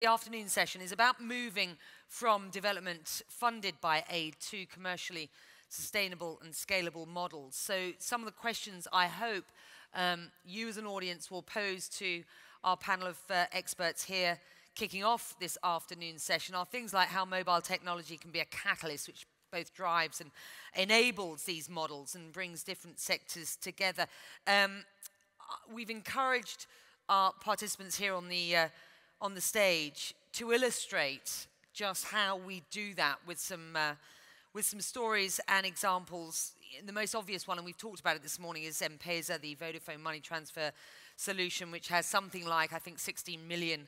The afternoon session is about moving from development funded by aid to commercially sustainable and scalable models. So some of the questions I hope you as an audience will pose to our panel of experts here kicking off this afternoon session are things like how mobile technology can be a catalyst which both drives and enables these models and brings different sectors together. We've encouraged our participants here on the stage to illustrate just how we do that with some stories and examples. The most obvious one, and we've talked about it this morning, is M-Pesa, the Vodafone money transfer solution, which has something like, I think, 16 million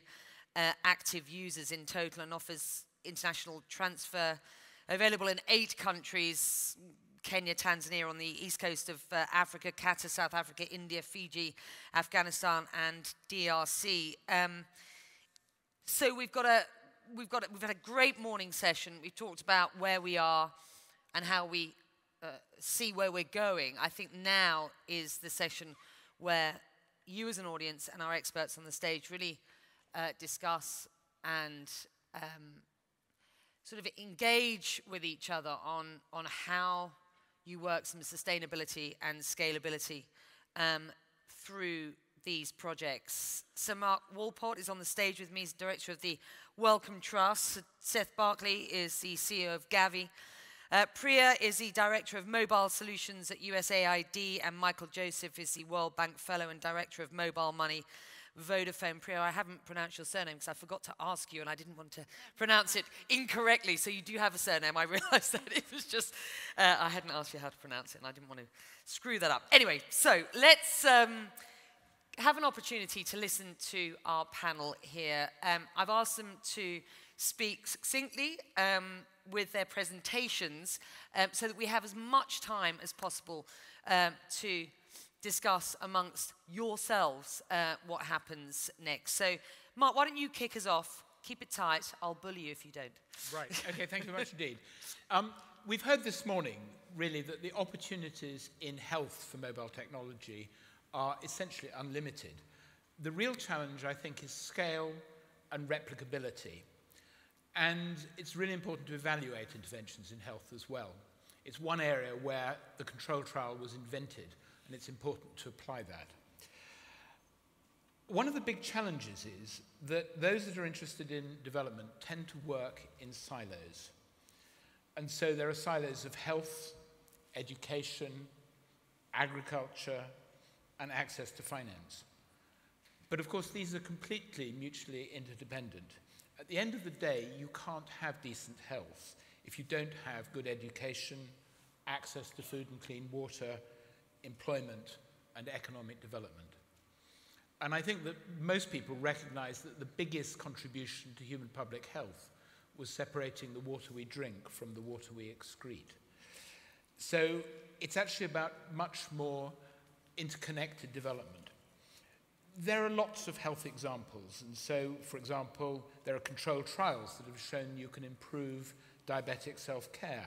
active users in total and offers international transfer available in 8 countries: Kenya, Tanzania on the east coast of Africa, Qatar, South Africa, India, Fiji, Afghanistan, and DRC. So we've had a great morning session. We've talked about where we are and how we see where we're going. I think now is the session where you as an audience and our experts on the stage really discuss and sort of engage with each other on how you work some sustainability and scalability through these projects. So Mark Walport is on the stage with me. He's director of the Wellcome Trust. Seth Berkley is the CEO of Gavi. Priya is the director of mobile solutions at USAID, and Michael Joseph is the World Bank fellow and director of mobile money Vodafone. Priya, I haven't pronounced your surname because I forgot to ask you and I didn't want to pronounce it incorrectly. So you do have a surname. I realized that it was just, I hadn't asked you how to pronounce it and I didn't want to screw that up. Anyway, so let's have an opportunity to listen to our panel here. I've asked them to speak succinctly with their presentations so that we have as much time as possible to discuss amongst yourselves what happens next. So, Mark, why don't you kick us off? Keep it tight. I'll bully you if you don't. Right. Okay, thank you very much indeed. We've heard this morning, really, that the opportunities in health for mobile technology are essentially unlimited. The real challenge, I think, is scale and replicability. And it's really important to evaluate interventions in health as well. It's one area where the control trial was invented, and it's important to apply that. One of the big challenges is that those that are interested in development tend to work in silos. And so there are silos of health, education, agriculture, and access to finance. But of course, these are completely mutually interdependent. At the end of the day, you can't have decent health if you don't have good education, access to food and clean water, employment, and economic development. And I think that most people recognize that the biggest contribution to human public health was separating the water we drink from the water we excrete. So it's actually about much more interconnected development. There are lots of health examples, and so, for example, there are controlled trials that have shown you can improve diabetic self-care.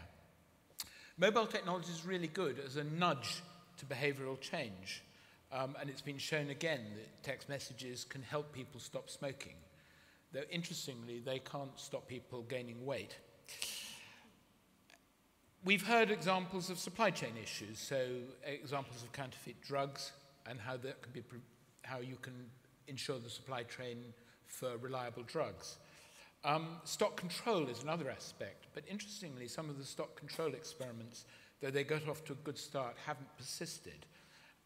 Mobile technology is really good as a nudge to behavioral change, and it's been shown again that text messages can help people stop smoking, though interestingly, they can't stop people gaining weight. We've heard examples of supply chain issues, so examples of counterfeit drugs and how that can be how you can ensure the supply chain for reliable drugs. Stock control is another aspect, but interestingly, some of the stock control experiments, though they got off to a good start, haven't persisted.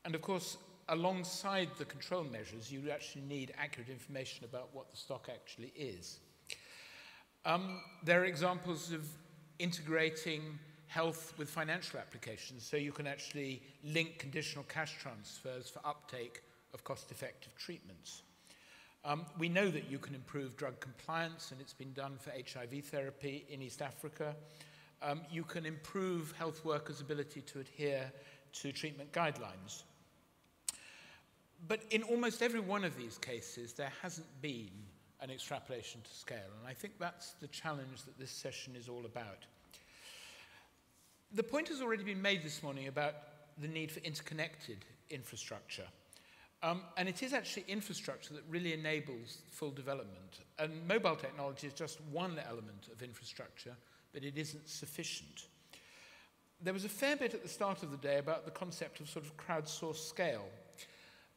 And of course, alongside the control measures, you actually need accurate information about what the stock actually is. There are examples of integrating health with financial applications, so you can actually link conditional cash transfers for uptake of cost-effective treatments. We know that you can improve drug compliance, and it's been done for HIV therapy in East Africa. You can improve health workers' ability to adhere to treatment guidelines. But in almost every one of these cases, there hasn't been an extrapolation to scale, and I think that's the challenge that this session is all about. The point has already been made this morning about the need for interconnected infrastructure. And it is actually infrastructure that really enables full development. And mobile technology is just one element of infrastructure, but it isn't sufficient. There was a fair bit at the start of the day about the concept of sort of crowdsourced scale.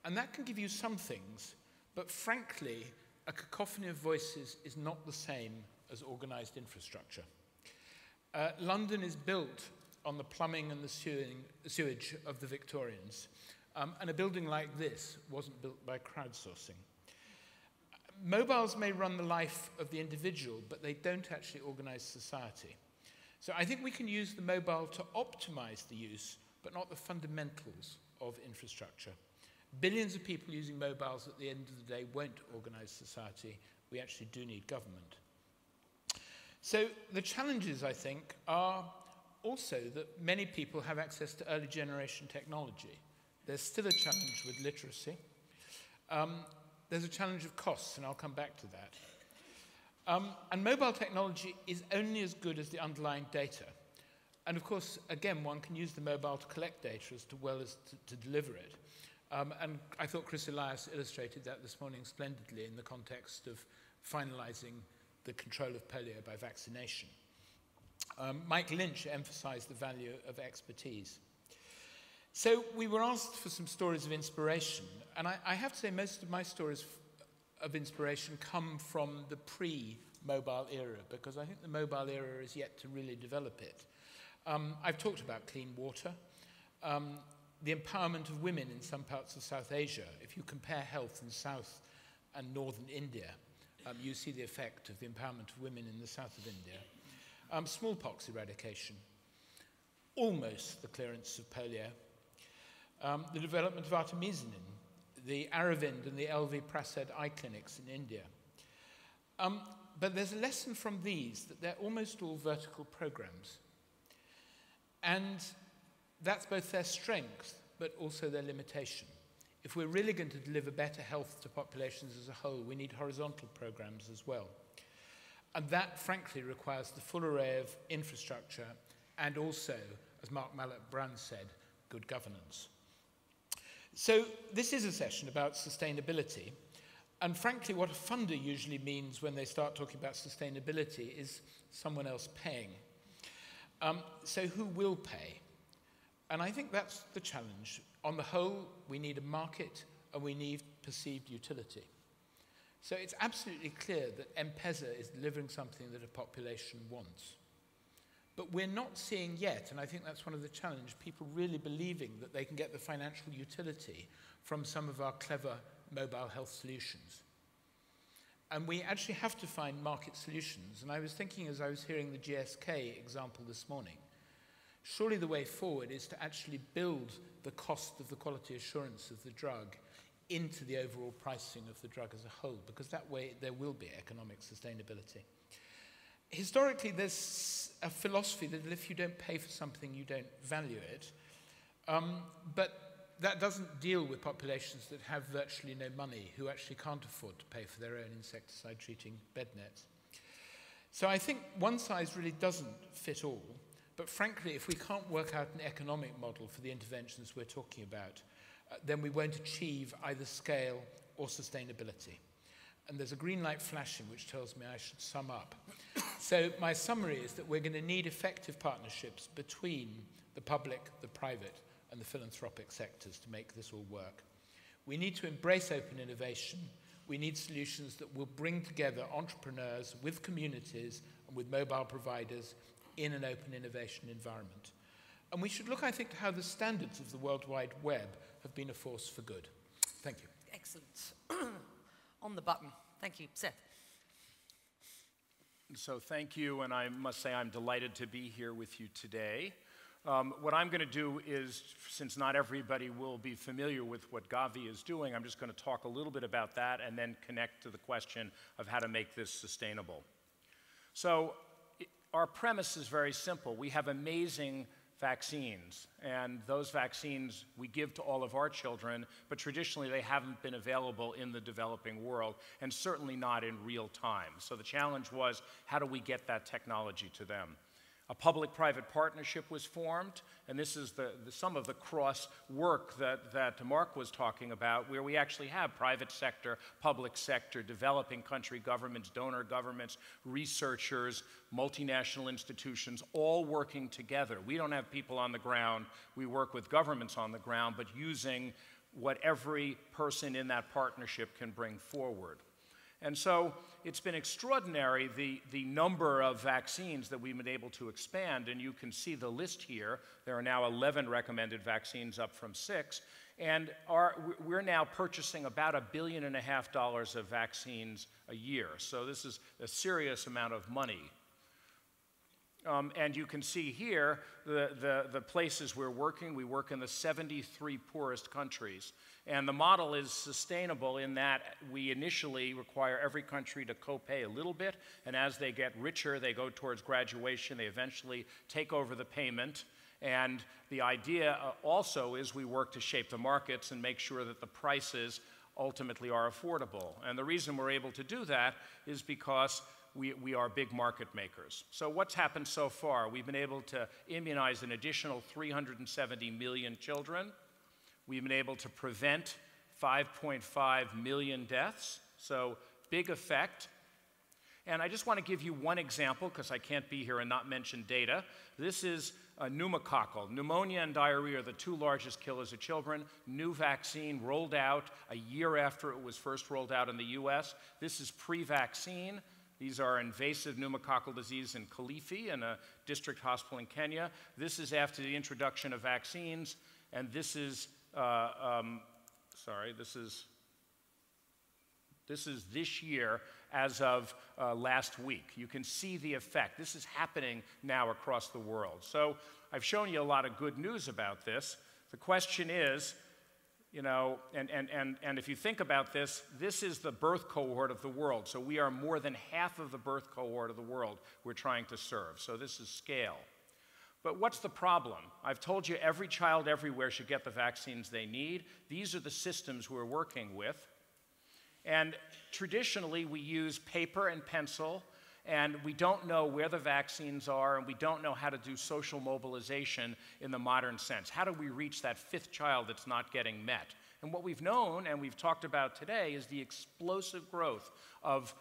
And that can give you some things, but frankly, a cacophony of voices is not the same as organized infrastructure. London is built on the plumbing and the sewage of the Victorians. And a building like this wasn't built by crowdsourcing. Mobiles may run the life of the individual, but they don't actually organize society. So I think we can use the mobile to optimize the use, but not the fundamentals of infrastructure. Billions of people using mobiles at the end of the day won't organize society. We actually do need government. So the challenges, I think, are also that many people have access to early generation technology. There's still a challenge with literacy. There's a challenge of costs, and I'll come back to that. And mobile technology is only as good as the underlying data. And of course, again, one can use the mobile to collect data as well as to deliver it. And I thought Chris Elias illustrated that this morning splendidly in the context of finalizing the control of polio by vaccination. Mike Lynch emphasized the value of expertise. So we were asked for some stories of inspiration, and I have to say most of my stories of inspiration come from the pre-mobile era, because I think the mobile era is yet to really develop it. I've talked about clean water, the empowerment of women in some parts of South Asia. If you compare health in South and Northern India, you see the effect of the empowerment of women in the south of India. Smallpox eradication, almost the clearance of polio. The development of artemisinin, the Aravind and the LV Prasad eye clinics in India. But there's a lesson from these that they're almost all vertical programs. And that's both their strength, but also their limitation. If we're really going to deliver better health to populations as a whole, we need horizontal programs as well. And that, frankly, requires the full array of infrastructure and also, as Mark Malloch-Brown said, good governance. So this is a session about sustainability. And frankly, what a funder usually means when they start talking about sustainability is someone else paying. So who will pay? And I think that's the challenge. On the whole, we need a market and we need perceived utility. So it's absolutely clear that M-Pesa is delivering something that a population wants. But we're not seeing yet, and I think that's one of the challenges, people really believing that they can get the financial utility from some of our clever mobile health solutions. And we actually have to find market solutions. And I was thinking as I was hearing the GSK example this morning, surely the way forward is to actually build the cost of the quality assurance of the drug into the overall pricing of the drug as a whole, because that way there will be economic sustainability. Historically, there's a philosophy that if you don't pay for something, you don't value it. But that doesn't deal with populations that have virtually no money, who actually can't afford to pay for their own insecticide-treating bed nets. So I think one size really doesn't fit all. But frankly, if we can't work out an economic model for the interventions we're talking about, then we won't achieve either scale or sustainability. And there's a green light flashing which tells me I should sum up. So my summary is that we're going to need effective partnerships between the public, the private, and the philanthropic sectors to make this all work. We need to embrace open innovation. We need solutions that will bring together entrepreneurs with communities and with mobile providers in an open innovation environment. And we should look, I think, to how the standards of the World Wide Web have been a force for good. Thank you. Excellent. On the button. Thank you. Seth. So thank you, and I must say I'm delighted to be here with you today. What I'm going to do is, since not everybody will be familiar with what Gavi is doing, I'm just going to talk a little bit about that and then connect to the question of how to make this sustainable. So our premise is very simple. We have amazing vaccines, and those vaccines we give to all of our children, but traditionally they haven't been available in the developing world, and certainly not in real time. So the challenge was, how do we get that technology to them? A public-private partnership was formed, and this is some of the cross work that Mark was talking about, where we actually have private sector, public sector, developing country governments, donor governments, researchers, multinational institutions, all working together. We don't have people on the ground. We work with governments on the ground, but using what every person in that partnership can bring forward. And so it's been extraordinary, the number of vaccines that we've been able to expand, and you can see the list here. There are now 11 recommended vaccines, up from 6, and we're now purchasing about $1.5 billion of vaccines a year. So this is a serious amount of money. And you can see here the places we're working. We work in the 73 poorest countries. And the model is sustainable in that we initially require every country to co-pay a little bit, and as they get richer, they go towards graduation. They eventually take over the payment. And the idea also is we work to shape the markets and make sure that the prices ultimately are affordable. And the reason we're able to do that is because we are big market makers. So what's happened so far? We've been able to immunize an additional 370 million children. We've been able to prevent 5.5 million deaths, so big effect. And I just want to give you one example, because I can't be here and not mention data. This is pneumococcal. Pneumonia and diarrhea are the 2 largest killers of children. New vaccine rolled out a year after it was first rolled out in the US. This is pre-vaccine. These are invasive pneumococcal disease in Kilifi, in a district hospital in Kenya. This is after the introduction of vaccines, and this is this year as of last week. You can see the effect. This is happening now across the world. So I've shown you a lot of good news about this. The question is, you know, and if you think about this, this is the birth cohort of the world. So we are more than half of the birth cohort of the world we're trying to serve. So this is scale. But what's the problem? I've told you every child everywhere should get the vaccines they need. These are the systems we're working with. And traditionally, we use paper and pencil, and we don't know where the vaccines are, and we don't know how to do social mobilization in the modern sense. How do we reach that 5th child that's not getting met? And what we've known, and we've talked about today, is the explosive growth of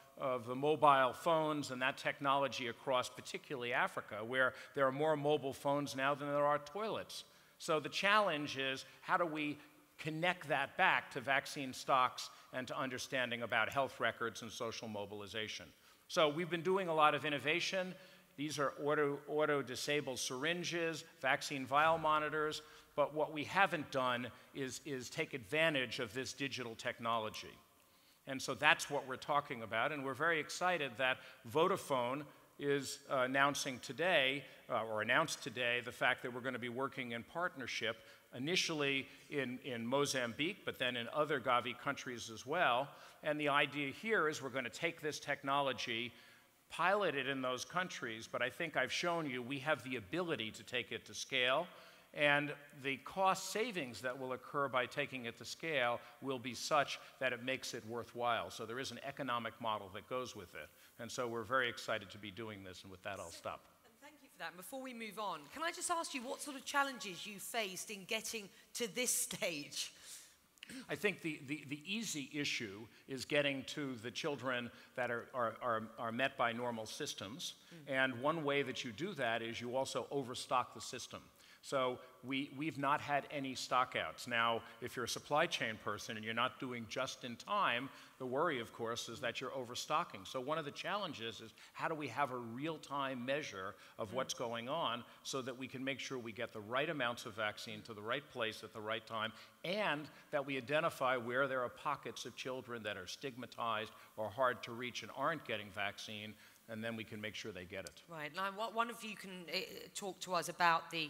the mobile phones and that technology across particularly Africa, where there are more mobile phones now than there are toilets. So the challenge is, how do we connect that back to vaccine stocks and to understanding about health records and social mobilization? So we've been doing a lot of innovation. These are auto-disabled syringes, vaccine vial monitors, but what we haven't done is take advantage of this digital technology. And so that's what we're talking about, and we're very excited that Vodafone is announcing today, or announced today, the fact that we're going to be working in partnership, initially in Mozambique, but then in other Gavi countries as well. And the idea here is we're going to take this technology, pilot it in those countries, but I think I've shown you we have the ability to take it to scale, and the cost savings that will occur by taking it to scale will be such that it makes it worthwhile. So there is an economic model that goes with it. And so we're very excited to be doing this, and with that I'll stop. And thank you for that. And before we move on, can I just ask you what sort of challenges you faced in getting to this stage? I think the easy issue is getting to the children that are met by normal systems. And one way that you do that is you also overstock the system. So we've not had any stockouts. Now, if you're a supply chain person and you're not doing just in time, the worry, of course, is that you're overstocking. So one of the challenges is, how do we have a real-time measure of what's going on so that we can make sure we get the right amounts of vaccine to the right place at the right time, and that we identify where there are pockets of children that are stigmatized or hard to reach and aren't getting vaccine, and then we can make sure they get it. Right. Now, one of you can talk to us about the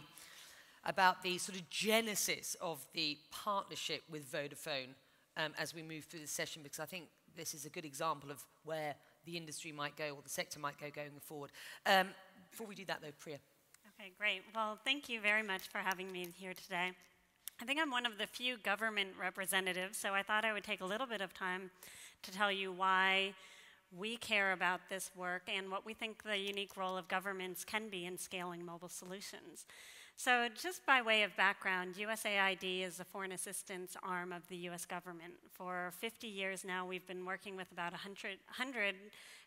sort of genesis of the partnership with Vodafone as we move through the session, because I think this is a good example of where the industry might go, or the sector might go going forward. Before we do that, though, Priya. Okay, great. Well, thank you very much for having me here today. I think I'm one of the few government representatives, so I thought I would take a little bit of time to tell you why we care about this work and what we think the unique role of governments can be in scaling mobile solutions. So just by way of background, USAID is the foreign assistance arm of the US government. For 50 years now, we've been working with about 100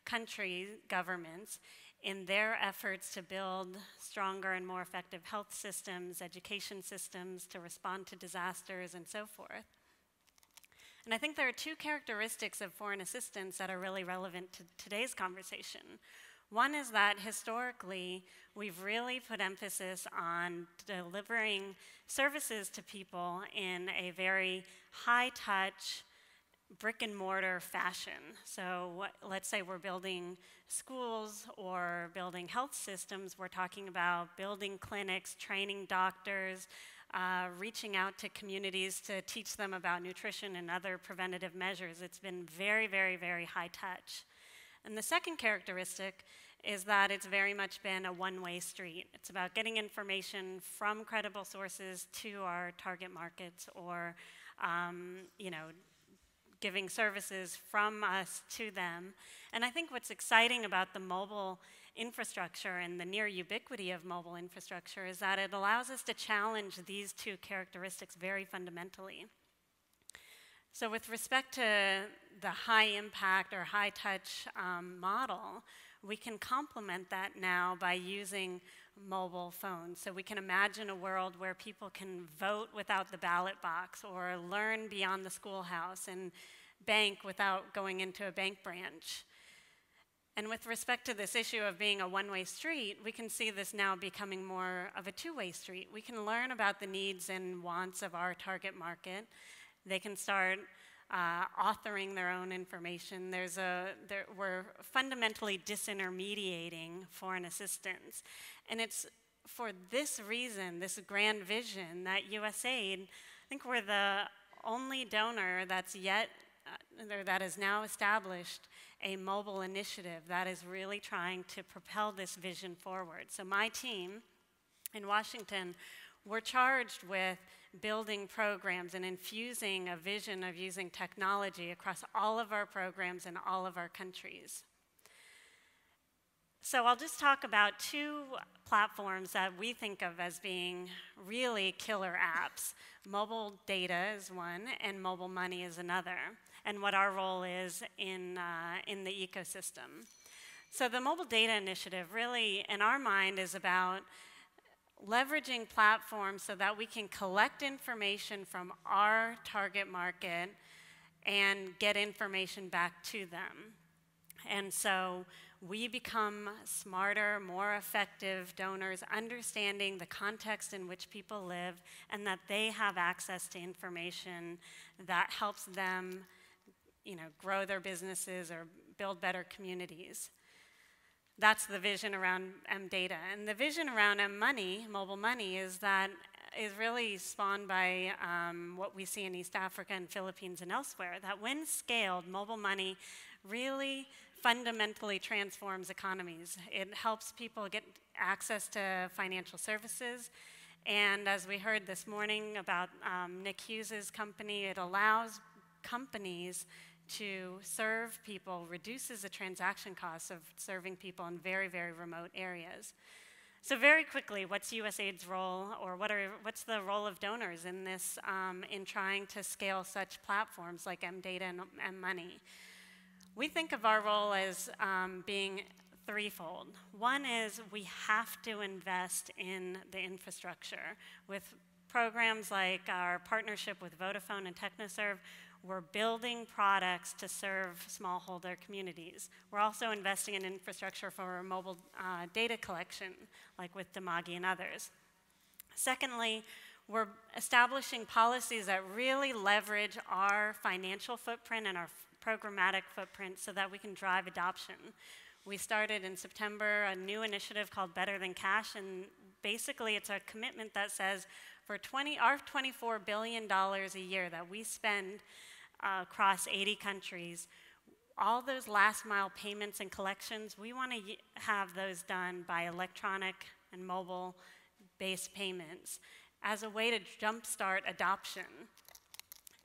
country governments in their efforts to build stronger and more effective health systems, education systems, to respond to disasters, and so forth. And I think there are two characteristics of foreign assistance that are really relevant to today's conversation. One is that historically, we've really put emphasis on delivering services to people in a very high-touch, brick-and-mortar fashion. So let's say we're building schools or building health systems. We're talking about building clinics, training doctors, reaching out to communities to teach them about nutrition and other preventative measures. It's been very, very, very high touch. And the second characteristic is that it's very much been a one-way street. It's about getting information from credible sources to our target markets, or giving services from us to them. And I think what's exciting about the mobile infrastructure and the near ubiquity of mobile infrastructure is that it allows us to challenge these two characteristics very fundamentally. So with respect to the high impact or high touch model, we can complement that now by using mobile phones. So we can imagine a world where people can vote without the ballot box, or learn beyond the schoolhouse, and bank without going into a bank branch. And with respect to this issue of being a one-way street, we can see this now becoming more of a two-way street. We can learn about the needs and wants of our target market. They can start authoring their own information. We're fundamentally disintermediating foreign assistance. And it's for this reason, this grand vision, that USAID, I think we're the only donor that's that has now established a mobile initiative that is really trying to propel this vision forward. So my team in Washington, we're charged with building programs and infusing a vision of using technology across all of our programs in all of our countries. So I'll just talk about two platforms that we think of as being really killer apps. Mobile data is one, and mobile money is another, and what our role is in the ecosystem. So the Mobile Data Initiative really, in our mind, is about leveraging platforms so that we can collect information from our target market and get information back to them. And so we become smarter, more effective donors, understanding the context in which people live, and that they have access to information that helps them, grow their businesses or build better communities. That's the vision around M-Data. And the vision around M-Money, mobile money, is really spawned by what we see in East Africa and Philippines and elsewhere, that when scaled, mobile money really fundamentally transforms economies. It helps people get access to financial services. And as we heard this morning about Nick Hughes's company, it allows companies to serve people, reduces the transaction costs of serving people in very, very remote areas. So very quickly, what's USAID's role, or what's the role of donors in this, in trying to scale such platforms like M-Data and M-Money? We think of our role as being threefold. One is we have to invest in the infrastructure. With programs like our partnership with Vodafone and TechnoServe, we're building products to serve smallholder communities. We're also investing in infrastructure for mobile data collection, like with Damagi and others. Secondly, we're establishing policies that really leverage our financial footprint and our programmatic footprint so that we can drive adoption. We started in September a new initiative called Better Than Cash, and basically it's a commitment that says for our $24 billion a year that we spend across 80 countries, all those last mile payments and collections, we want to have those done by electronic and mobile based payments as a way to jumpstart adoption.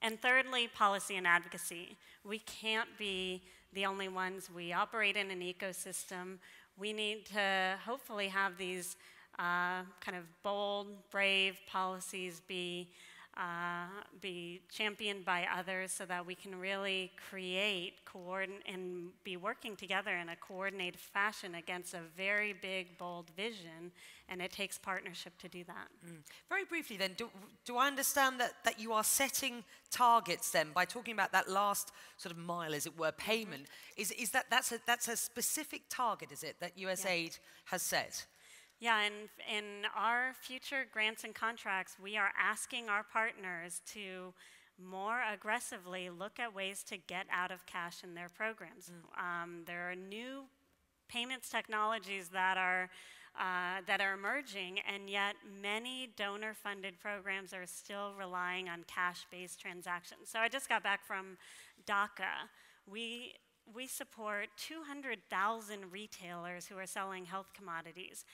And thirdly, policy and advocacy. We can't be the only ones. We operate in an ecosystem. We need to hopefully have these kind of bold, brave policies be championed by others so that we can really create and be working together in a coordinated fashion against a very big, bold vision, and it takes partnership to do that. Very briefly then, do I understand that you are setting targets then by talking about that last sort of mile, as it were, payment? Is that's a specific target, is it, that USAID has set? Yeah, and in our future grants and contracts, we are asking our partners to more aggressively look at ways to get out of cash in their programs. There are new payments technologies that are emerging, and yet many donor-funded programs are still relying on cash-based transactions. So I just got back from DACA. We support 200,000 retailers who are selling health commodities.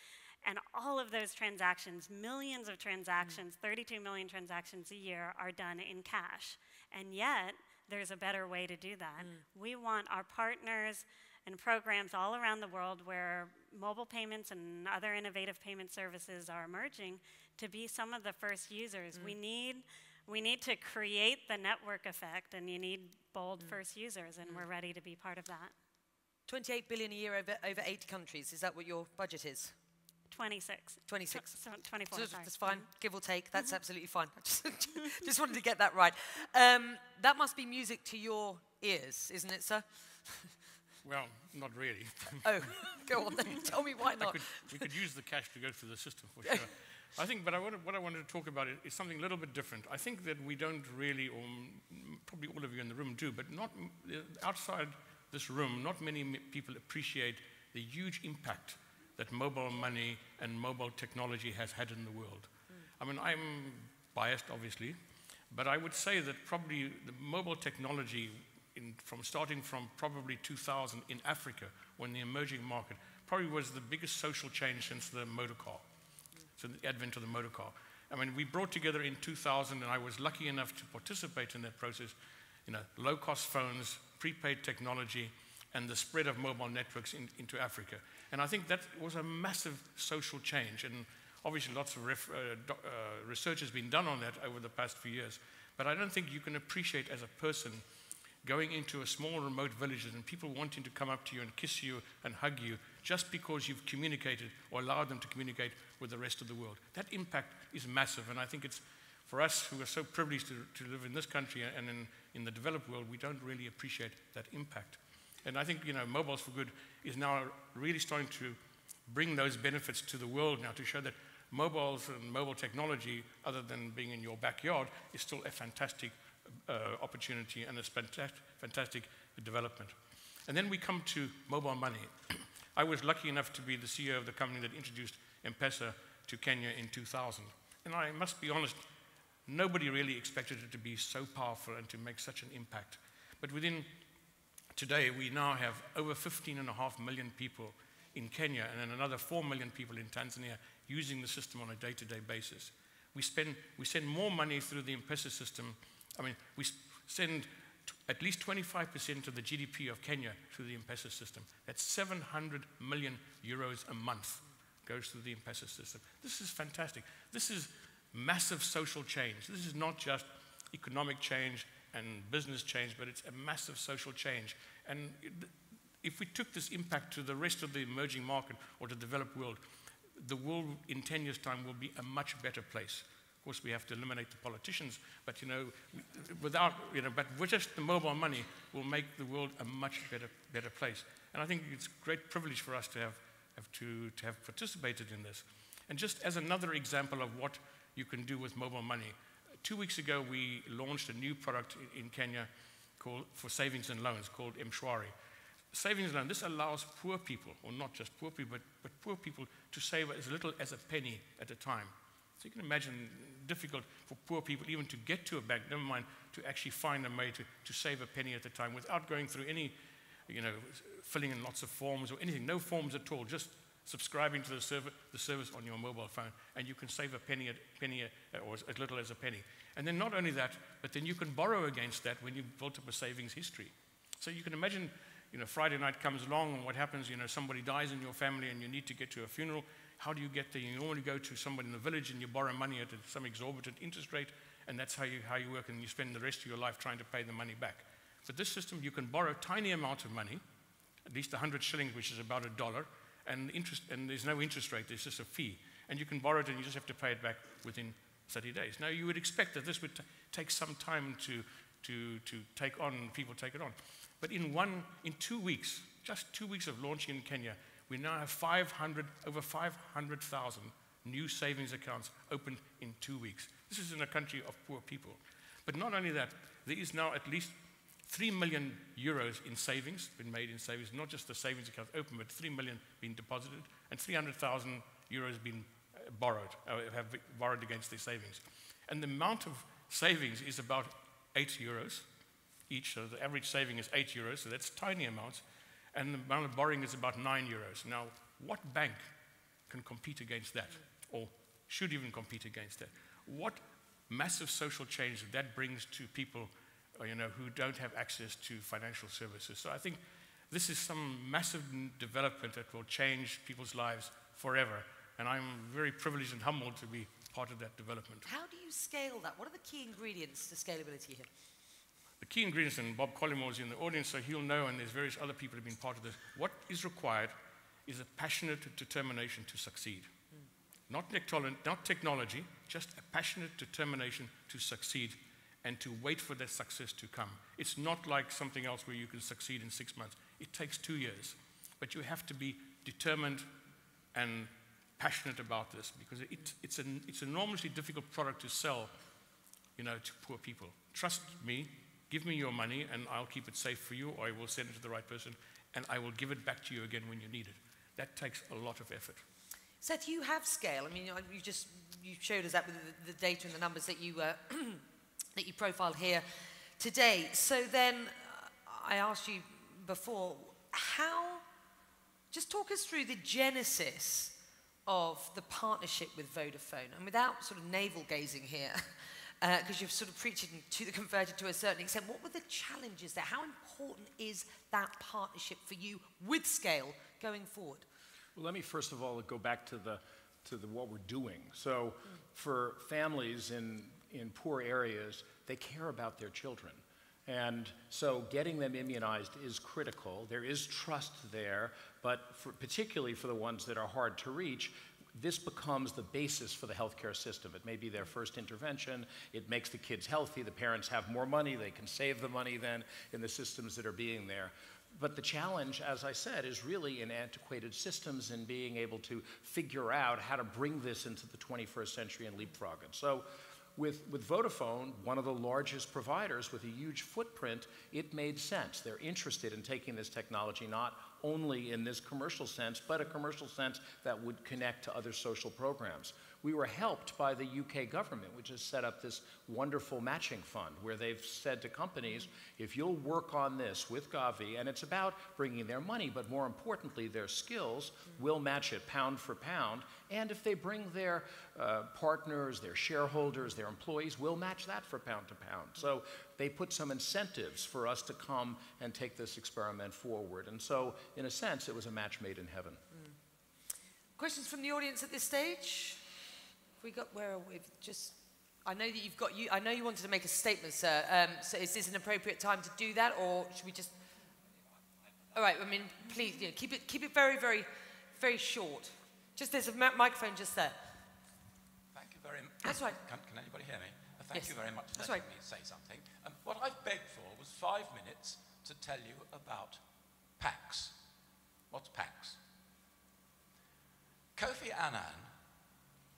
And all of those transactions, millions of transactions, 32 million transactions a year, are done in cash. And yet, there's a better way to do that. We want our partners and programs all around the world where mobile payments and other innovative payment services are emerging to be some of the first users. We need to create the network effect, and you need bold first users, and we're ready to be part of that. 28 billion a year over 8 countries. Is that what your budget is? 26. 26. So 24, so sorry. that's fine, give or take. That's absolutely fine. I just wanted to get that right. That must be music to your ears, isn't it, sir? Well, not really. Oh, go on then. Tell me why not. We could use the cash to go through the system for sure. I think, but what I wanted to talk about is something a little bit different. I think that we don't really, or probably all of you in the room do, but not outside this room, not many people appreciate the huge impact that mobile money and mobile technology has had in the world. I mean, I'm biased, obviously, but I would say that probably the mobile technology, starting from probably 2000 in Africa, when the emerging market, probably was the biggest social change since the motor car, so the advent of the motor car. I mean, we brought together in 2000, and I was lucky enough to participate in that process, low-cost phones, prepaid technology, and the spread of mobile networks into Africa. And I think that was a massive social change. And obviously lots of research has been done on that over the past few years. But I don't think you can appreciate as a person going into a small remote village and people wanting to come up to you and kiss you and hug you just because you've communicated or allowed them to communicate with the rest of the world. That impact is massive. And I think it's for us who are so privileged to live in this country and in the developed world, we don't really appreciate that impact. And I think, Mobiles for Good is now really starting to bring those benefits to the world now to show that mobiles and mobile technology, other than being in your backyard, is still a fantastic opportunity and a fantastic development. And then we come to mobile money. I was lucky enough to be the CEO of the company that introduced M-Pesa to Kenya in 2000. And I must be honest, nobody really expected it to be so powerful and to make such an impact. But today, we now have over 15.5 million people in Kenya and then another 4 million people in Tanzania using the system on a day-to-day basis. We send more money through the M-Pesa system. I mean, we send at least 25% of the GDP of Kenya through the M-Pesa system. That's 700 million euros a month goes through the M-Pesa system. This is fantastic. This is massive social change. This is not just economic change and business change, but it's a massive social change. And if we took this impact to the rest of the emerging market or the developed world, the world in 10 years' time will be a much better place. Of course, we have to eliminate the politicians, but with just the mobile money, will make the world a much better place. And I think it's a great privilege for us to have participated in this. And just as another example of what you can do with mobile money, 2 weeks ago we launched a new product in Kenya for savings and loans called M-Shwari. Savings and loan, this allows poor people, or not just poor people, but poor people to save as little as a penny at a time. So you can imagine difficult for poor people even to get to a bank, never mind to actually find a way to save a penny at a time without going through any, filling in lots of forms or anything, no forms at all, just subscribing to the service on your mobile phone, and you can save a penny or as little as a penny. And then not only that, but then you can borrow against that when you've built up a savings history. So you can imagine Friday night comes along, and what happens, somebody dies in your family and you need to get to a funeral. How do you get there? You normally go to somebody in the village and you borrow money at some exorbitant interest rate, and that's how you work, and you spend the rest of your life trying to pay the money back. For this system, you can borrow a tiny amount of money, at least 100 shillings, which is about $1, and there's no interest rate, there's just a fee. And you can borrow it and you just have to pay it back within 30 days. Now, you would expect that this would take some time to take on, people take it on. But in 2 weeks, just 2 weeks of launching in Kenya, we now have over 500,000 new savings accounts opened in 2 weeks. This is in a country of poor people. But not only that, there is now at least 3 million euros in savings, been made in savings, not just the savings account open, but 3 million being deposited, and 300,000 euros being borrowed, have borrowed against their savings. And the amount of savings is about 8 euros each, so the average saving is 8 euros, so that's tiny amounts, and the amount of borrowing is about 9 euros. Now, what bank can compete against that, or should even compete against that? What massive social change that brings to people who don't have access to financial services. So I think this is some massive development that will change people's lives forever, and I'm very privileged and humbled to be part of that development. How do you scale that? What are the key ingredients to scalability here? The key ingredients, and Bob Collymore is in the audience, so he'll know, and there's various other people who have been part of this. What is required is a passionate determination to succeed. Not technology, just a passionate determination to succeed and to wait for that success to come. It's not like something else where you can succeed in 6 months. It takes 2 years. But you have to be determined and passionate about this, because it's an enormously difficult product to sell, to poor people. Trust me, give me your money and I'll keep it safe for you, or I will send it to the right person, and I will give it back to you again when you need it. That takes a lot of effort. Seth, you have scale. I mean, you showed us that with the data and the numbers that you that you profiled here today. So then, I asked you before, just talk us through the genesis of the partnership with Vodafone, and without sort of navel-gazing here, because you've sort of preached to the converted to a certain extent, what were the challenges there? How important is that partnership for you with scale going forward? Well, let me first of all go back to what we're doing. So for families in poor areas, they care about their children. And so getting them immunized is critical. There is trust there, but particularly for the ones that are hard to reach, this becomes the basis for the healthcare system. It may be their first intervention. It makes the kids healthy. The parents have more money. They can save the money then in the systems that are being there. But the challenge, as I said, is really in antiquated systems and being able to figure out how to bring this into the 21st century and leapfrog it. So with Vodafone, one of the largest providers with a huge footprint, it made sense. They're interested in taking this technology not only in this commercial sense, but a commercial sense that would connect to other social programs. We were helped by the UK government, which has set up this wonderful matching fund where they've said to companies, if you'll work on this with Gavi, and it's about bringing their money, but more importantly, their skills, we'll match it pound for pound. And if they bring their partners, their shareholders, their employees, we'll match that for pound to pound. So they put some incentives for us to come and take this experiment forward. And so, in a sense, it was a match made in heaven. Questions from the audience at this stage? We got where we've just. I know that you've got you. I know you wanted to make a statement, sir. So is this an appropriate time to do that, or should we just? All right. I mean, please, keep it very, very, very short. Just there's a microphone just there. Thank you very much. That's right. Can anybody hear me? Thank you very much for That's letting right. me say something. What I've begged for was 5 minutes to tell you about PAX. What's PAX? Kofi Annan,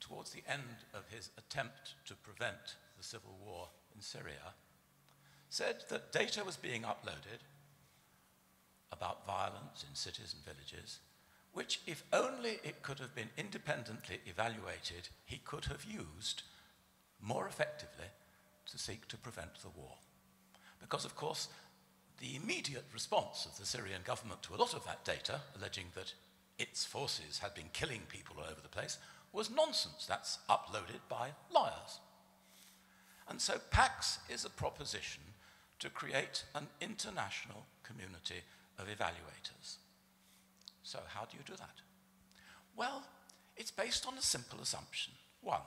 towards the end of his attempt to prevent the civil war in Syria, said that data was being uploaded about violence in cities and villages, which, if only it could have been independently evaluated, he could have used more effectively to seek to prevent the war. Because, of course, the immediate response of the Syrian government to a lot of that data, alleging that its forces had been killing people all over the place, was nonsense. That's uploaded by liars. And so PAX is a proposition to create an international community of evaluators. So how do you do that? Well, it's based on a simple assumption. One,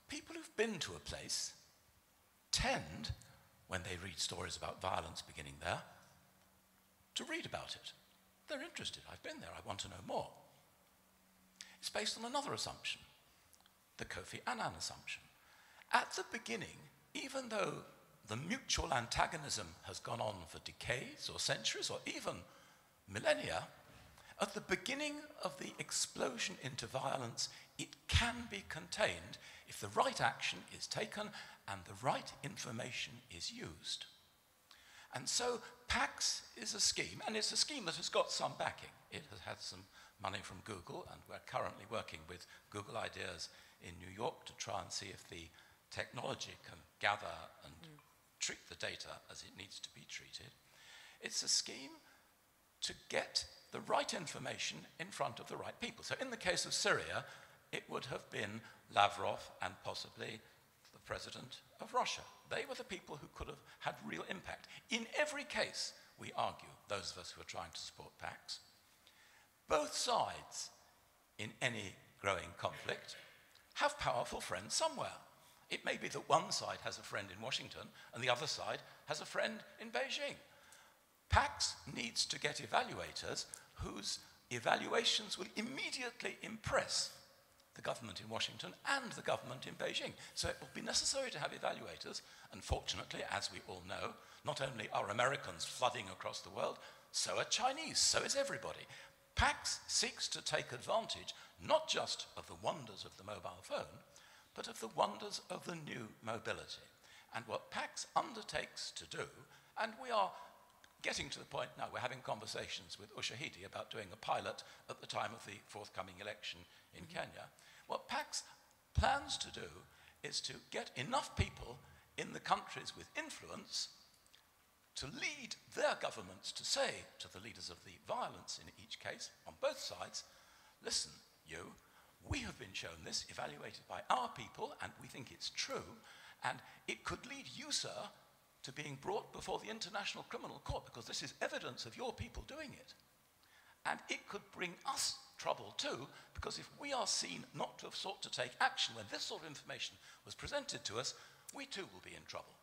people who've been to a place tend, when they read stories about violence beginning there, to read about it. They're interested. I've been there. I want to know more. It's based on another assumption, the Kofi Annan assumption. At the beginning, even though the mutual antagonism has gone on for decades or centuries or even millennia, at the beginning of the explosion into violence, it can be contained if the right action is taken and the right information is used. And so PAX is a scheme, and it's a scheme that has got some backing. It has had some money from Google, and we're currently working with Google Ideas in New York to try and see if the technology can gather and treat the data as it needs to be treated. It's a scheme to get the right information in front of the right people. So in the case of Syria, it would have been Lavrov and possibly the president of Russia. They were the people who could have had real impact. In every case, we argue, those of us who are trying to support PAX, both sides in any growing conflict have powerful friends somewhere. It may be that one side has a friend in Washington and the other side has a friend in Beijing. PAX needs to get evaluators whose evaluations will immediately impress the government in Washington and the government in Beijing. So it will be necessary to have evaluators, and fortunately, as we all know, not only are Americans flooding across the world, so are Chinese, so is everybody. PAX seeks to take advantage not just of the wonders of the mobile phone, but of the wonders of the new mobility. And what PAX undertakes to do, and we are getting to the point now, we're having conversations with Ushahidi about doing a pilot at the time of the forthcoming election in Kenya. What PAX plans to do is to get enough people in the countries with influence to lead their governments to say to the leaders of the violence in each case, on both sides, listen, we have been shown this, evaluated by our people, and we think it's true, and it could lead you, sir, to being brought before the International Criminal Court, because this is evidence of your people doing it. And it could bring us trouble too, because if we are seen not to have sought to take action when this sort of information was presented to us, we too will be in trouble.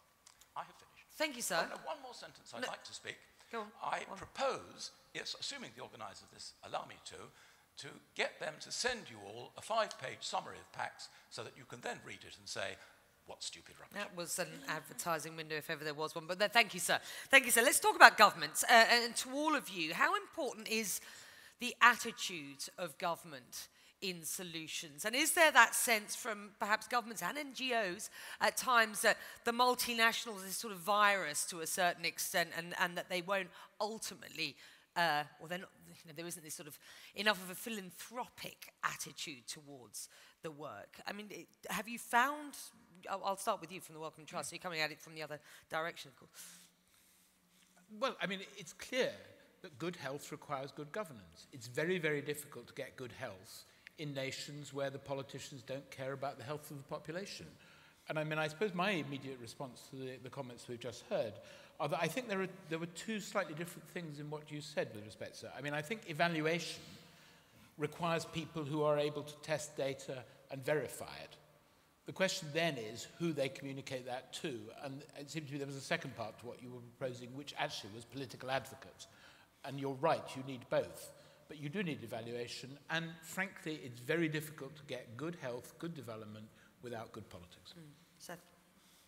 I have finished. Thank you, sir. Oh, no, one more sentence I'd like to speak. Go on. I propose, yes, assuming the organisers of this allow me to get them to send you all a 5-page summary of PAX so that you can then read it and say, what stupid rubbish. That was an advertising window, if ever there was one. But thank you, sir. Thank you, sir. Let's talk about governments. And to all of you, how important is the attitude of government in solutions? And is there that sense from perhaps governments and NGOs at times that the multinationals is sort of virus to a certain extent, and that they won't ultimately, or they're not, there isn't this sort of enough of a philanthropic attitude towards the work? I mean, have you found, I'll start with you from the Wellcome Trust, so you're coming at it from the other direction, of course. Well, I mean, it's clear that good health requires good governance. It's very, very difficult to get good health in nations where the politicians don't care about the health of the population. And I mean, I suppose my immediate response to the comments we've just heard are that I think there were two slightly different things in what you said with respect, sir. I mean, I think evaluation requires people who are able to test data and verify it. The question then is who they communicate that to, and it seemed to me there was a second part to what you were proposing, which actually was political advocates. And you're right, you need both. But you do need evaluation, and frankly, it's very difficult to get good health, good development, without good politics. Seth?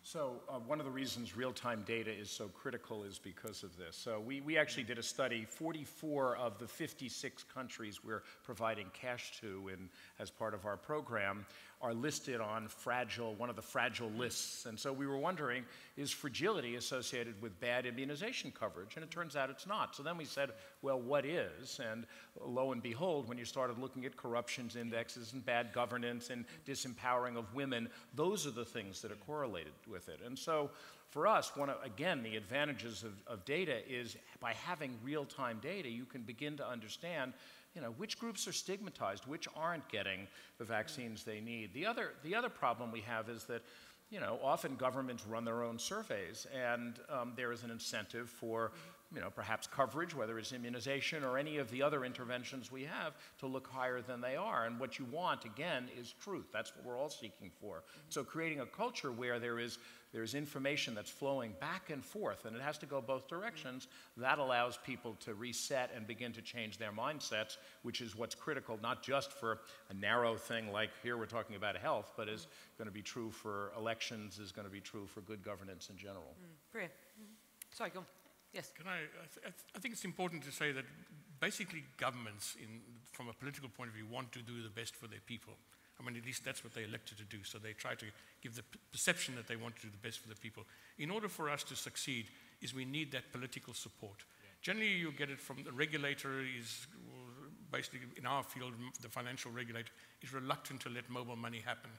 So one of the reasons real-time data is so critical is because of this. So we actually did a study. 44 of the 56 countries we're providing cash to as part of our program are listed on one of the fragile lists. And so we were wondering, is fragility associated with bad immunization coverage? And it turns out it's not. So then we said, well, what is? And lo and behold, when you started looking at corruptions indexes and bad governance and disempowering of women, those are the things that are correlated with it. And so for us, again, the advantages of data is by having real-time data, you can begin to understand which groups are stigmatized, which aren't getting the vaccines they need. The other problem we have is that often governments run their own surveys, and there is an incentive for perhaps coverage, whether it's immunization or any of the other interventions we have, to look higher than they are. And what you want, again, is truth. That's what we're all seeking for. So creating a culture where there's information that's flowing back and forth, and it has to go both directions, that allows people to reset and begin to change their mindsets, which is what's critical, not just for a narrow thing like here we're talking about health, but is going to be true for elections, is going to be true for good governance in general. Priya. Sorry, go on. Yes. I think it's important to say that basically governments, from a political point of view, want to do the best for their people. I mean, at least that's what they elected to do. So they try to give the perception that they want to do the best for the people. In order for us to succeed, we need that political support. Yeah. Generally, you get it from the regulator. Is basically in our field, the financial regulator is reluctant to let mobile money happen.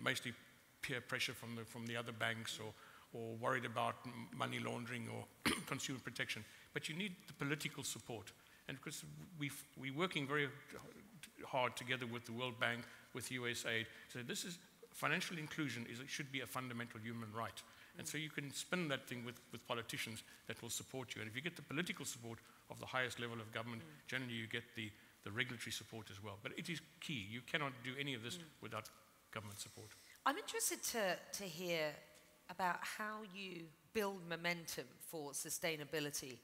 Basically, peer pressure from the other banks or worried about money laundering or consumer protection. But you need the political support. And because we're working very hard together with the World Bank, with USAID, so this is financial inclusion it should be a fundamental human right. And so you can spin that thing with politicians that will support you. And if you get the political support of the highest level of government, generally you get the regulatory support as well. But it is key. You cannot do any of this without government support. I'm interested to hear about how you build momentum for sustainability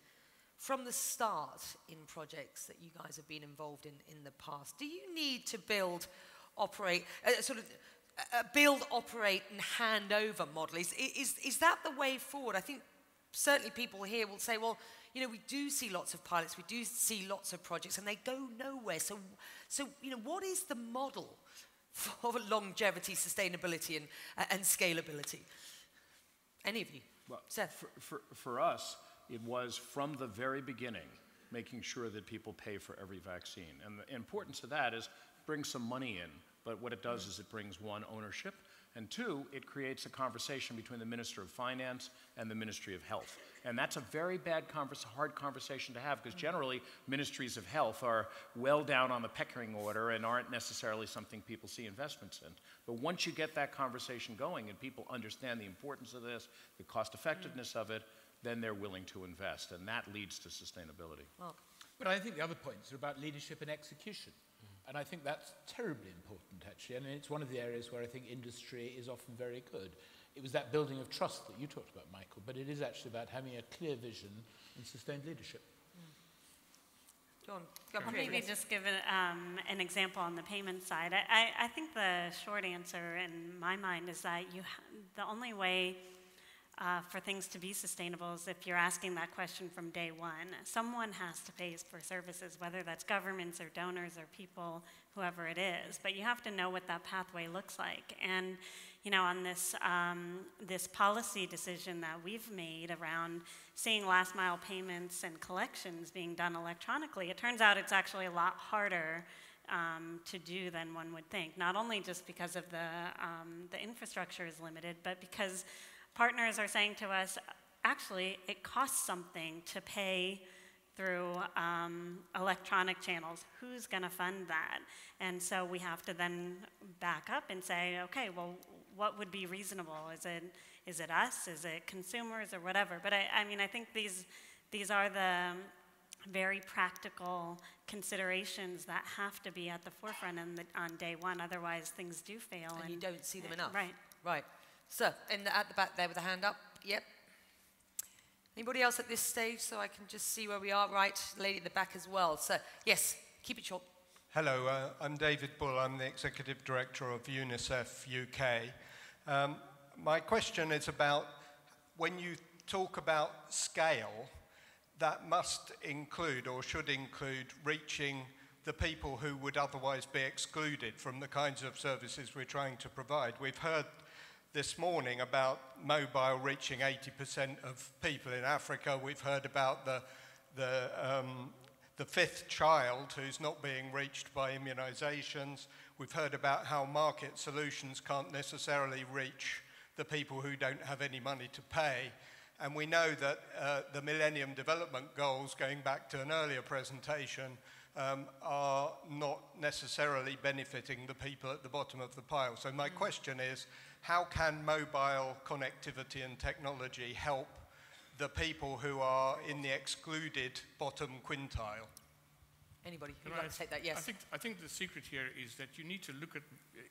from the start in projects that you guys have been involved in the past. Do you need to build, operate, and hand over model? Is that the way forward? I think certainly people here will say, well, we do see lots of pilots, we do see lots of projects, and they go nowhere. So what is the model for longevity, sustainability, and scalability? Any of you? Well, Seth? For us, it was from the very beginning making sure that people pay for every vaccine. And the importance of that is bring some money in, but what it does is it brings, one, ownership, and two, it creates a conversation between the Minister of Finance and the Ministry of Health. And that's a very hard conversation to have, because generally ministries of health are well down on the pecking order and aren't necessarily something people see investments in. But once you get that conversation going and people understand the importance of this, the cost effectiveness of it, then they're willing to invest, and that leads to sustainability. Well, but I think the other points are about leadership and execution. And I think that's terribly important, actually. And it's one of the areas where I think industry is often very good. It was that building of trust that you talked about, Michael, but it is actually about having a clear vision and sustained leadership. John, I'll maybe just give an example on the payment side. I think the short answer in my mind is that the only way for things to be sustainable is if you're asking that question from day one. Someone has to pay for services, whether that's governments or donors or people, whoever it is. But you have to know what that pathway looks like. And on this policy decision that we've made around seeing last mile payments and collections being done electronically, it turns out it's actually a lot harder to do than one would think. Not only just because of the infrastructure is limited, but because partners are saying to us, actually, it costs something to pay through electronic channels. Who's going to fund that? And so we have to then back up and say, okay, well, what would be reasonable? Is it us? Is it consumers or whatever? But I think these are the very practical considerations that have to be at the forefront on day one. Otherwise, things do fail. And you don't see them enough. Right. Right. So, at the back there with a hand up. Yep. Anybody else at this stage, so I can just see where we are? Right, lady at the back as well. So, yes, keep it short. Hello, I'm David Bull. I'm the Executive Director of UNICEF UK. My question is about when you talk about scale, that must include or should include reaching the people who would otherwise be excluded from the kinds of services we're trying to provide. We've heard this morning about mobile reaching 80% of people in Africa. We've heard about the fifth child who's not being reached by immunizations. We've heard about how market solutions can't necessarily reach the people who don't have any money to pay. And we know that the Millennium Development Goals, going back to an earlier presentation, are not necessarily benefiting the people at the bottom of the pile. So my question is, how can mobile connectivity and technology help the people who are in the excluded bottom quintile? Anybody who'd like to take that? Yes. I think the secret here is that you need to look at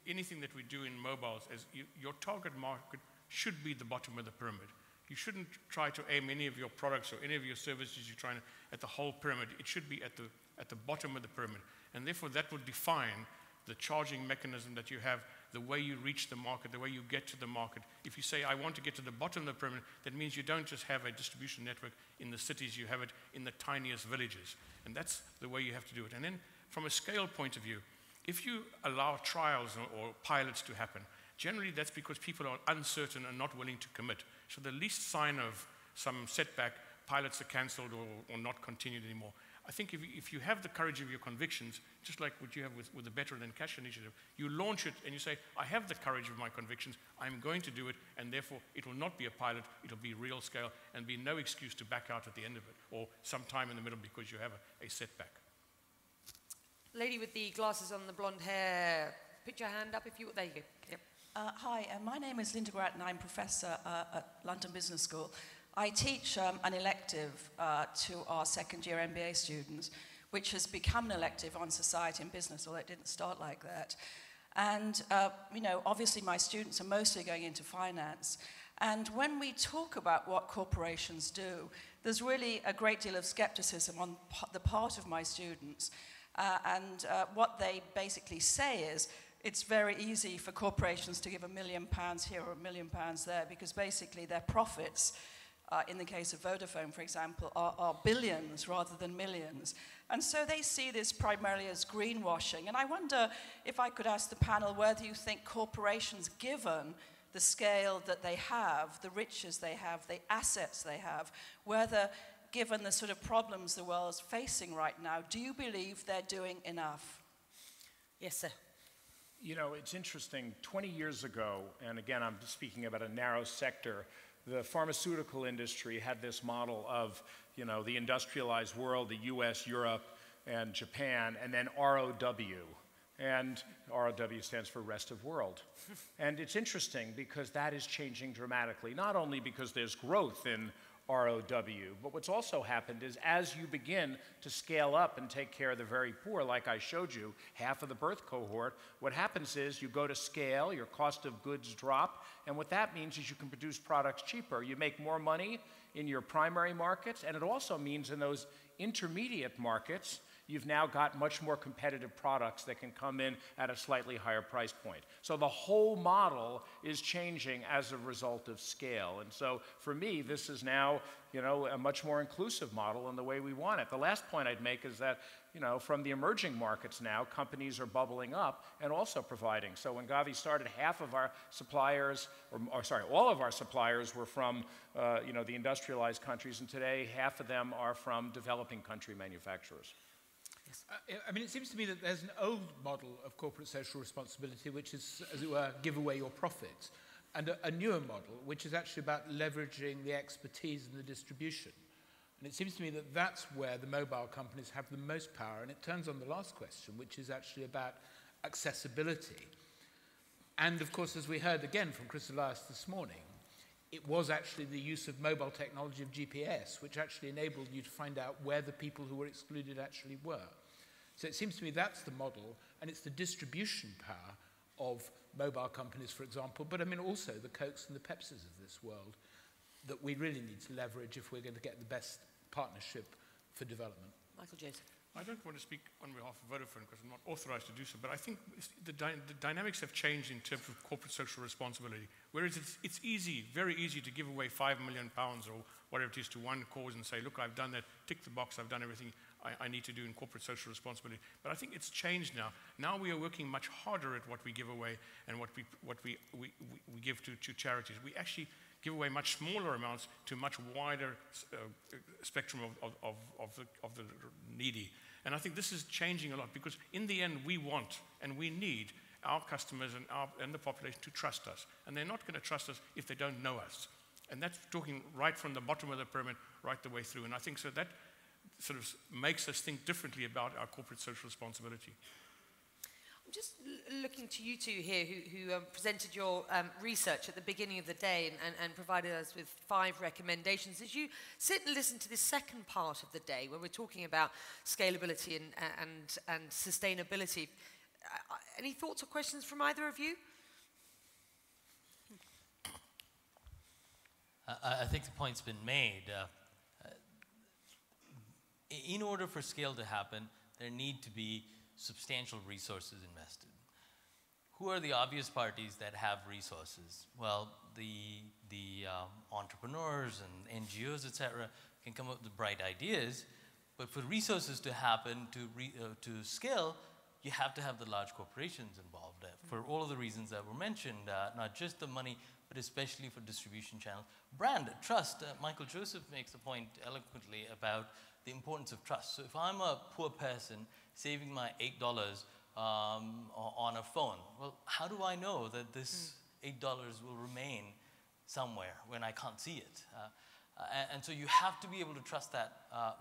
anything that we do in mobiles as your target market should be the bottom of the pyramid. You shouldn't try to aim any of your products or any of your services you're trying to at the whole pyramid. It should be at the bottom of the pyramid. And therefore that would define the charging mechanism that you have, the way you reach the market, the way you get to the market. If you say, I want to get to the bottom of the pyramid, that means you don't just have a distribution network in the cities, you have it in the tiniest villages. And that's the way you have to do it. And then from a scale point of view, if you allow trials or pilots to happen, generally that's because people are uncertain and not willing to commit. So the least sign of some setback, pilots are cancelled or not continued anymore. I think if you have the courage of your convictions, just like what you have with the Better Than Cash initiative, you launch it and you say, I have the courage of my convictions, I'm going to do it, and therefore it will not be a pilot, it'll be real scale, and be no excuse to back out at the end of it, or sometime in the middle because you have a setback. Lady with the glasses on, the blonde hair, put your hand up if you, there you go. Yep. Hi, my name is Linda Grattan. I'm professor at London Business School. I teach an elective to our second-year MBA students, which has become an elective on society and business, although it didn't start like that. And, you know, obviously my students are mostly going into finance. And when we talk about what corporations do, there's really a great deal of skepticism on the part of my students. And what they basically say is, it's very easy for corporations to give £1 million here or £1 million there, because basically their profits, in the case of Vodafone, for example, are billions rather than millions. And so they see this primarily as greenwashing. And I wonder if I could ask the panel whether you think corporations, given the scale that they have, the riches they have, the assets they have, whether, given the sort of problems the world's facing right now, do you believe they're doing enough? Yes, sir. You know, it's interesting. 20 years ago, and again, I'm speaking about a narrow sector, the pharmaceutical industry had this model of, you know, the industrialized world, the US, Europe, and Japan, and then ROW. And ROW stands for rest of world. And it's interesting because that is changing dramatically, not only because there's growth in ROW, but what's also happened is as you begin to scale up and take care of the very poor, like I showed you, half of the birth cohort, what happens is you go to scale, your cost of goods drop, and what that means is you can produce products cheaper. You make more money in your primary markets, and it also means in those intermediate markets, you've now got much more competitive products that can come in at a slightly higher price point. So the whole model is changing as a result of scale. And so for me, this is now, you know, a much more inclusive model in the way we want it. The last point I'd make is that, you know, from the emerging markets now, companies are bubbling up and also providing. So when Gavi started, half of our suppliers, all of our suppliers were from, you know, the industrialized countries, and today half of them are from developing country manufacturers. I mean, it seems to me that there's an old model of corporate social responsibility, which is, as it were, give away your profits, and a newer model, which is actually about leveraging the expertise and the distribution. And it seems to me that that's where the mobile companies have the most power, and it turns on the last question, which is actually about accessibility. And, of course, as we heard again from Chris Elias this morning, it was actually the use of mobile technology of GPS, which actually enabled you to find out where the people who were excluded actually were. So it seems to me that's the model, and it's the distribution power of mobile companies, for example, but I mean also the Cokes and the Pepsis of this world that we really need to leverage if we're going to get the best partnership for development. Michael Joseph. I don't want to speak on behalf of Vodafone because I'm not authorized to do so, but I think the dynamics have changed in terms of corporate social responsibility. Whereas it's easy, very easy to give away £5 million or whatever it is to one cause and say, look, I've done that, tick the box, I've done everything I need to do in corporate social responsibility. But I think it's changed now. Now we are working much harder at what we give away and what we give to charities. We actually give away much smaller amounts to much wider spectrum of the needy. And I think this is changing a lot because in the end we want and we need our customers and the population to trust us. And they're not going to trust us if they don't know us. And that's talking right from the bottom of the pyramid right the way through. And I think so that sort of makes us think differently about our corporate social responsibility. I'm just looking to you two here who presented your research at the beginning of the day and provided us with 5 recommendations. As you sit and listen to this second part of the day, where we're talking about scalability and sustainability, any thoughts or questions from either of you? I think the point's been made. In order for scale to happen, there need to be substantial resources invested. Who are the obvious parties that have resources? Well, the entrepreneurs and NGOs, etc., can come up with bright ideas, but for resources to happen, to scale, you have to have the large corporations involved for all of the reasons that were mentioned, not just the money, but especially for distribution channels. Brand, trust. Michael Joseph makes a point eloquently about the importance of trust. So if I'm a poor person saving my $8 on a phone, well, how do I know that this $8 will remain somewhere when I can't see it? And so you have to be able to trust that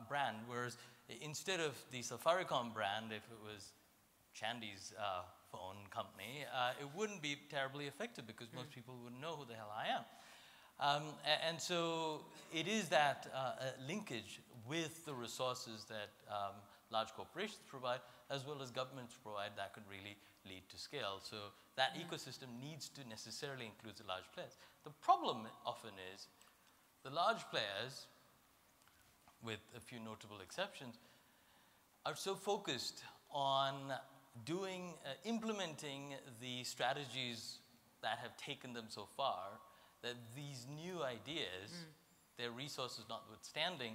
brand, whereas instead of the Safaricom brand, if it was Chandy's phone company, it wouldn't be terribly effective because most people wouldn't know who the hell I am. And so it is that linkage with the resources that large corporations provide, as well as governments provide, that could really lead to scale. So that ecosystem needs to necessarily include the large players. The problem often is the large players, with a few notable exceptions, are so focused on implementing the strategies that have taken them so far that these new ideas, their resources notwithstanding,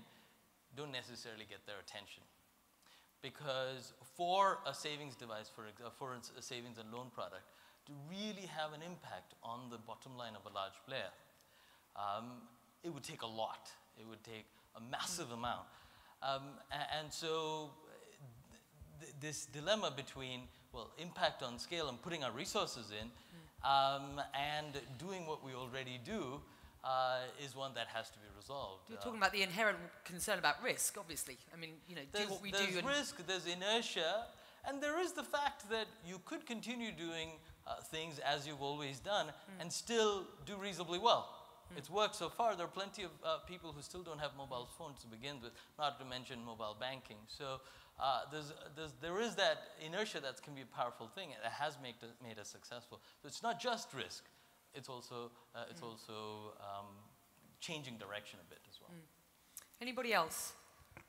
don't necessarily get their attention. Because for a savings device, for a savings and loan product, to really have an impact on the bottom line of a large player, it would take a lot. It would take a massive amount. And so this dilemma between, well, impact on scale and putting our resources in, and doing what we already do, is one that has to be resolved. You're talking about the inherent concern about risk, obviously. I mean, you know, do what we do. There's risk, there's inertia, and there is the fact that you could continue doing things as you've always done and still do reasonably well. It's worked so far. There are plenty of people who still don't have mobile phones to begin with, not to mention mobile banking. So there is that inertia that can be a powerful thing. It has made us successful. So it's not just risk. It's also changing direction a bit as well. Anybody else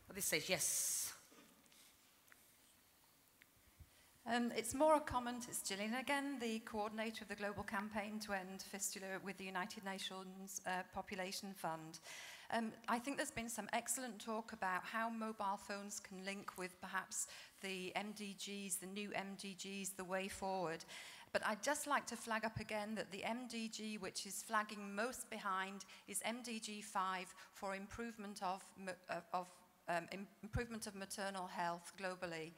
at this stage? Yes. It's more a comment. It's Gillian again, the coordinator of the global campaign to end fistula with the United Nations Population Fund. I think there's been some excellent talk about how mobile phones can link with perhaps the MDGs, the new MDGs, the way forward. But I'd just like to flag up again that the MDG which is flagging most behind is MDG 5 for improvement of maternal health globally.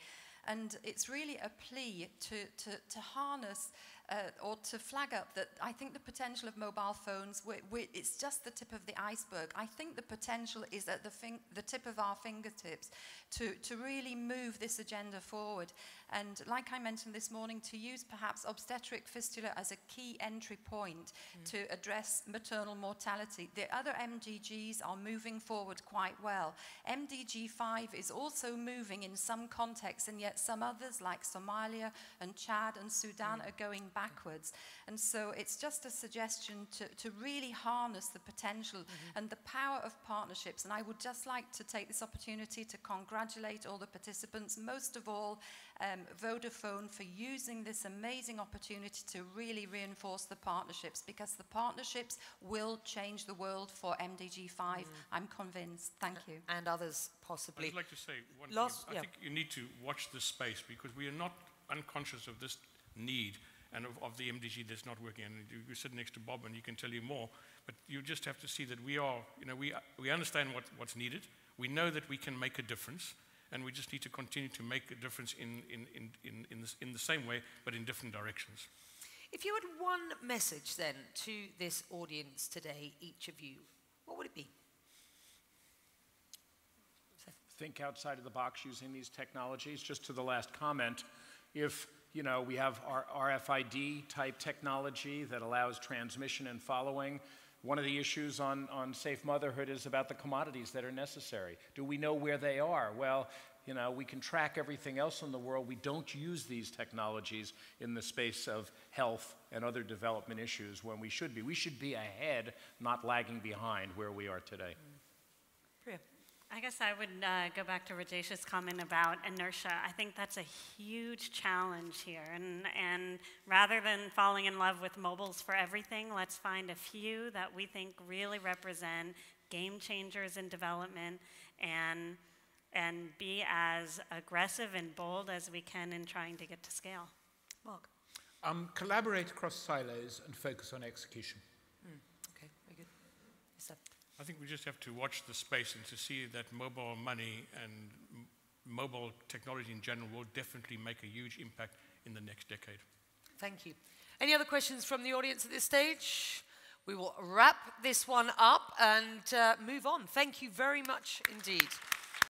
And it's really a plea to harness or to flag up that I think the potential of mobile phones, it's just the tip of the iceberg. I think the potential is at the tip of our fingertips to really move this agenda forward. And like I mentioned this morning, to use perhaps obstetric fistula as a key entry point to address maternal mortality. The other MDGs are moving forward quite well. MDG 5 is also moving in some contexts, and yet some others like Somalia and Chad and Sudan are going backwards. And so it's just a suggestion to really harness the potential and the power of partnerships. And I would just like to take this opportunity to congratulate all the participants, most of all Vodafone, for using this amazing opportunity to really reinforce the partnerships, because the partnerships will change the world for MDG 5. I'm convinced. Thank you. And others possibly. I'd like to say one thing. I think you need to watch this space, because we are not unconscious of this need and of the MDG that's not working. And you sit next to Bob and he can tell you more, but you just have to see that we are, we understand what's needed. We know that we can make a difference, and we just need to continue to make a difference in the same way, but in different directions. If you had one message then to this audience today, each of you, what would it be? Seth? Think outside of the box using these technologies. Just to the last comment, if You know, we have our RFID type technology that allows transmission and following. One of the issues on safe motherhood is about the commodities that are necessary. Do we know where they are? Well, you know, we can track everything else in the world. We don't use these technologies in the space of health and other development issues when we should be. We should be ahead, not lagging behind where we are today. Priya. I guess I would go back to Rajesh's comment about inertia. I think that's a huge challenge here. And rather than falling in love with mobiles for everything, let's find a few that we think really represent game changers in development and be as aggressive and bold as we can in trying to get to scale. Mark. Collaborate across silos and focus on execution. Okay, very good. Seth. I think we just have to watch the space and to see that mobile money and mobile technology in general will definitely make a huge impact in the next decade. Thank you. Any other questions from the audience at this stage? We will wrap this one up and move on. Thank you very much indeed.